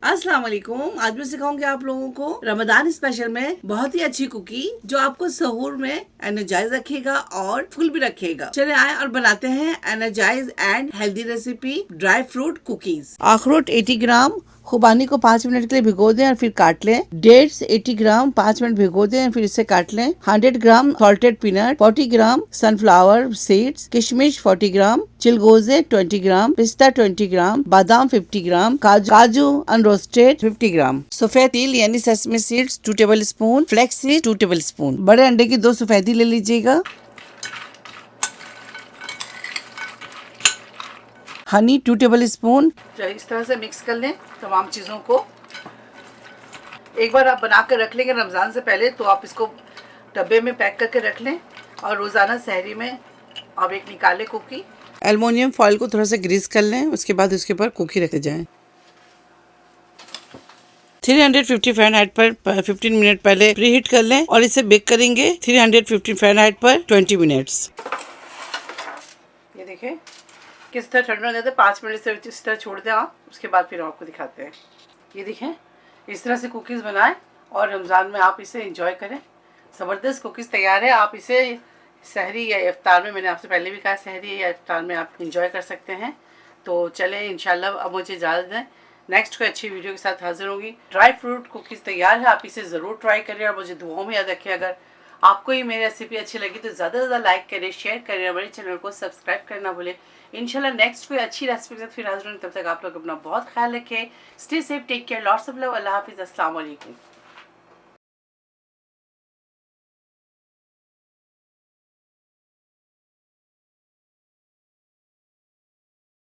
अस्सलाम वालेकुम। आज मैं सिखाऊंगी आप लोगों को रमजान स्पेशल में बहुत ही अच्छी कुकी जो आपको सहूर में एनर्जाइज रखेगा और फुल भी रखेगा। चले आए और बनाते हैं energize and healthy recipe dry fruit cookies. अखरोट 80 ग्राम, खुबानी को 5 मिनट के लिए भिगो दें और फिर काट लें। डेट्स 80 ग्राम 5 मिनट भिगो दें और फिर इसे काट लें। 100 ग्राम सॉल्टेड पीनट, 40 ग्राम सनफ्लावर सीड्स, किशमिश 40 ग्राम, चिलगोजे 20 ग्राम, पिस्ता 20 ग्राम, बादाम 50 ग्राम, काजू अनरोस्टेड 50 ग्राम, सफेद तिल यानी sesame seeds 2 table spoon, flax seed 2 table spoon. बड़े अंडे की 2 सफेदी ले लीजिएगा। Honey 2 table spoon. इस तरह से मिक्स कर लें तमाम चीज़ों को। एक बार आप बना कर रख लेंगे रमज़ान से पहले तो आप इसको डब्बे में पैक करके रख लें और रोज़ाना सहरी में आप एक निकालें कुकी। एल्युमिनियम फॉइल को थोड़ा सा ग्रीस कर लें, उसके बाद उसके ऊपर कुकी रखते जाएं। 350 फ़ारेनहाइट पर 15 मिनट पहले प्रीहीट कर लें और इसे बेक करेंगे 350 फ़ारेनहाइट पर 20 मिनट्स। ये देखें किस तरह ठंडा हो जाता है। 5 मिनट से इस तरह छोड़ दें आप, उसके बाद फिर आपको दिखाते हैं। ये देखें इस तरह से कुकीज़ बनाएं और रमज़ान में आप इसे एंजॉय करें। ज़बरदस्त कुकीज़ तैयार है। आप इसे सहरी या इफ्तार में, मैंने आपसे पहले भी कहा, सहरी या इफ्तार में आप एंजॉय कर सकते हैं। तो चलें इंशाल्लाह अब मुझे इजाज़त दें। नेक्स्ट कोई अच्छी वीडियो के साथ हाजिर होगी। ड्राई फ्रूट कुकीज़ तैयार है, आप इसे ज़रूर ट्राई करें और मुझे दुआओं में याद रखें। अगर आपको ये मेरी रेसिपी अच्छी लगी तो ज़्यादा से ज़्यादा लाइक करें, शेयर करें और मेरे चैनल को सब्सक्राइब करना भूलें। इंशाल्लाह नेक्स्ट कोई अच्छी रेसिपी के साथ फिर हाजिर होंगे। तब तक आप लोग अपना बहुत ख्याल रखें। Stay safe, take care, lots of love. अल्लाह हाफिज़, अस्सलाम वालेकुम।